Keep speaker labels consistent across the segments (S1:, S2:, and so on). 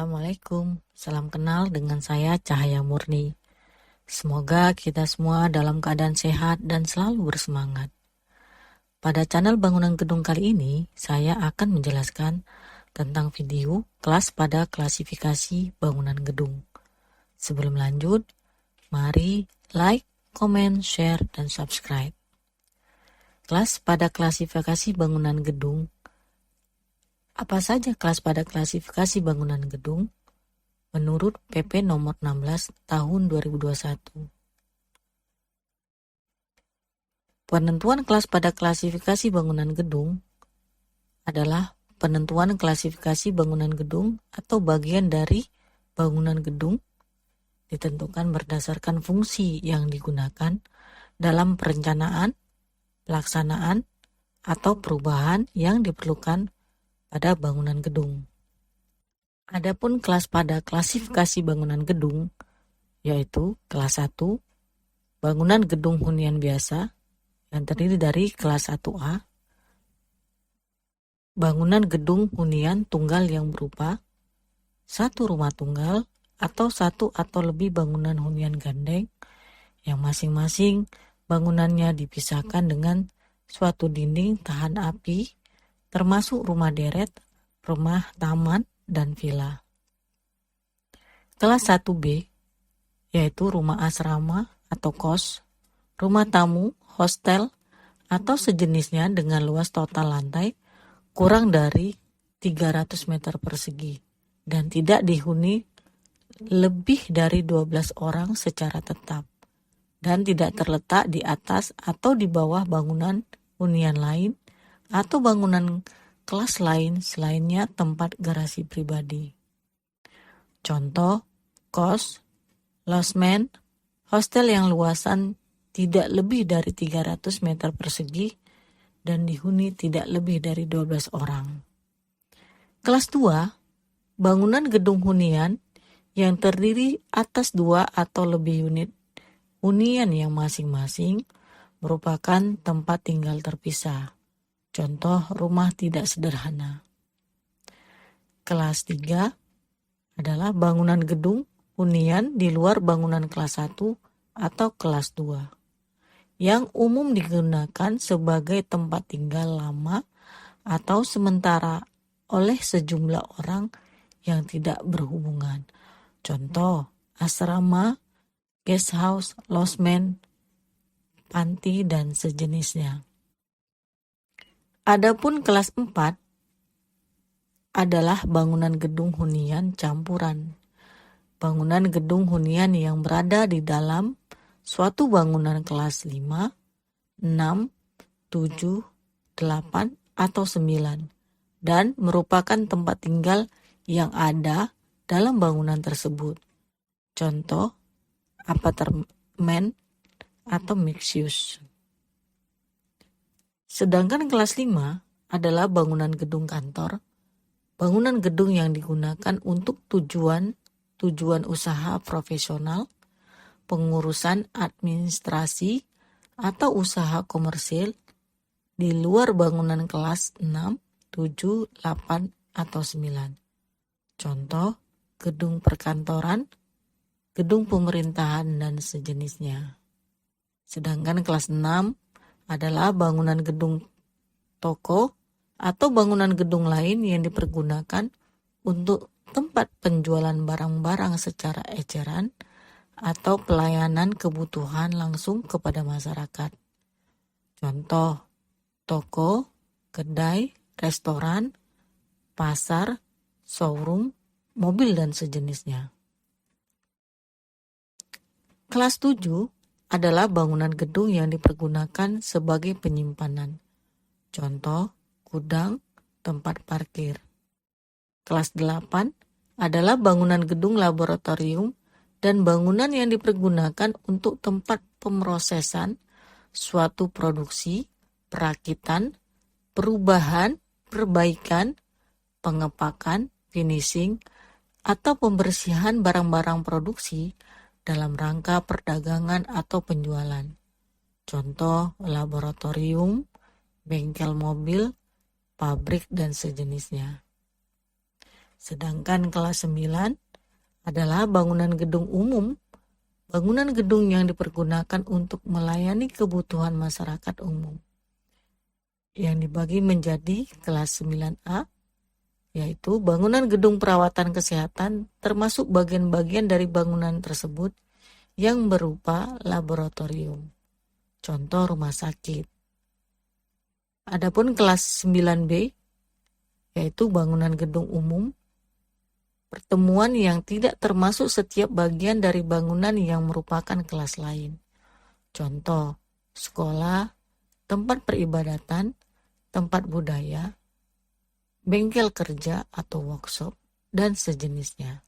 S1: Assalamualaikum, salam kenal dengan saya Cahaya Murni. Semoga kita semua dalam keadaan sehat dan selalu bersemangat. Pada channel Bangunan Gedung kali ini, saya akan menjelaskan tentang video kelas pada klasifikasi bangunan gedung. Sebelum lanjut, mari like, komen, share, dan subscribe. Kelas pada klasifikasi bangunan gedung. Apa saja kelas pada klasifikasi bangunan gedung? Menurut PP nomor 16 tahun 2021. Penentuan kelas pada klasifikasi bangunan gedung adalah penentuan klasifikasi bangunan gedung atau bagian dari bangunan gedung ditentukan berdasarkan fungsi yang digunakan dalam perencanaan, pelaksanaan, atau perubahan yang diperlukan pada bangunan gedung. Adapun kelas pada klasifikasi bangunan gedung yaitu kelas 1, bangunan gedung hunian biasa yang terdiri dari kelas 1A, bangunan gedung hunian tunggal yang berupa satu rumah tunggal atau satu atau lebih bangunan hunian gandeng yang masing-masing bangunannya dipisahkan dengan suatu dinding tahan api, termasuk rumah deret, rumah taman, dan villa. Kelas 1B yaitu rumah asrama atau kos, rumah tamu, hostel, atau sejenisnya dengan luas total lantai kurang dari 300 meter persegi dan tidak dihuni lebih dari 12 orang secara tetap dan tidak terletak di atas atau di bawah bangunan hunian lain atau bangunan kelas lain selainnya tempat garasi pribadi. Contoh, kos, losmen, hostel yang luasan tidak lebih dari 300 meter persegi dan dihuni tidak lebih dari 12 orang. Kelas 2, bangunan gedung hunian yang terdiri atas 2 atau lebih unit hunian yang masing-masing merupakan tempat tinggal terpisah. Contoh, rumah tidak sederhana. Kelas 3 adalah bangunan gedung hunian di luar bangunan kelas 1 atau kelas 2 yang umum digunakan sebagai tempat tinggal lama atau sementara oleh sejumlah orang yang tidak berhubungan. Contoh, asrama, guest house, losmen, panti, dan sejenisnya. Adapun kelas 4 adalah bangunan gedung hunian campuran. Bangunan gedung hunian yang berada di dalam suatu bangunan kelas 5, 6, 7, 8, atau 9 dan merupakan tempat tinggal yang ada dalam bangunan tersebut. Contoh, apartemen atau mixed use. Sedangkan kelas 5 adalah bangunan gedung kantor, bangunan gedung yang digunakan untuk tujuan usaha profesional, pengurusan administrasi, atau usaha komersil di luar bangunan kelas 6, 7, 8, atau 9. Contoh, gedung perkantoran, gedung pemerintahan, dan sejenisnya. Sedangkan kelas 6 adalah bangunan gedung toko atau bangunan gedung lain yang dipergunakan untuk tempat penjualan barang-barang secara eceran atau pelayanan kebutuhan langsung kepada masyarakat. Contoh, toko, kedai, restoran, pasar, showroom, mobil, dan sejenisnya. Kelas 7 adalah bangunan gedung yang dipergunakan sebagai penyimpanan. Contoh, gudang, tempat parkir. Kelas 8 adalah bangunan gedung laboratorium dan bangunan yang dipergunakan untuk tempat pemrosesan suatu produksi, perakitan, perubahan, perbaikan, pengepakan, finishing, atau pembersihan barang-barang produksi dalam rangka perdagangan atau penjualan. Contoh, laboratorium, bengkel mobil, pabrik, dan sejenisnya. Sedangkan kelas 9 adalah bangunan gedung umum, bangunan gedung yang dipergunakan untuk melayani kebutuhan masyarakat umum, yang dibagi menjadi kelas 9A, yaitu bangunan gedung perawatan kesehatan termasuk bagian-bagian dari bangunan tersebut yang berupa laboratorium, contoh rumah sakit. Adapun kelas 9B, yaitu bangunan gedung umum, pertemuan yang tidak termasuk setiap bagian dari bangunan yang merupakan kelas lain. Contoh, sekolah, tempat peribadatan, tempat budaya, bengkel kerja atau workshop, dan sejenisnya.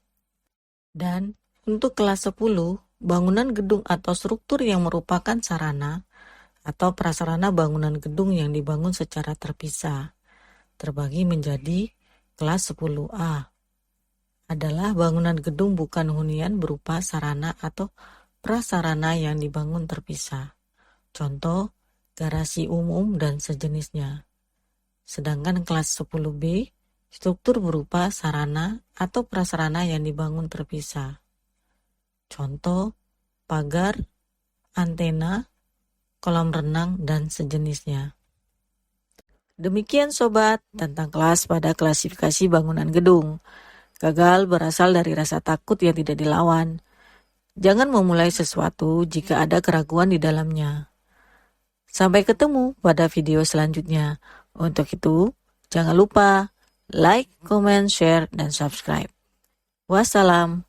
S1: Dan untuk kelas 10, bangunan gedung atau struktur yang merupakan sarana atau prasarana bangunan gedung yang dibangun secara terpisah, terbagi menjadi kelas 10A. Adalah bangunan gedung bukan hunian berupa sarana atau prasarana yang dibangun terpisah. Contoh, garasi umum dan sejenisnya. Sedangkan kelas 10B, struktur berupa sarana atau prasarana yang dibangun terpisah. Contoh, pagar, antena, kolam renang, dan sejenisnya. Demikian sobat tentang kelas pada klasifikasi bangunan gedung. Gagal berasal dari rasa takut yang tidak dilawan. Jangan memulai sesuatu jika ada keraguan di dalamnya. Sampai ketemu pada video selanjutnya. Untuk itu, jangan lupa like, comment, share, dan subscribe. Wassalam.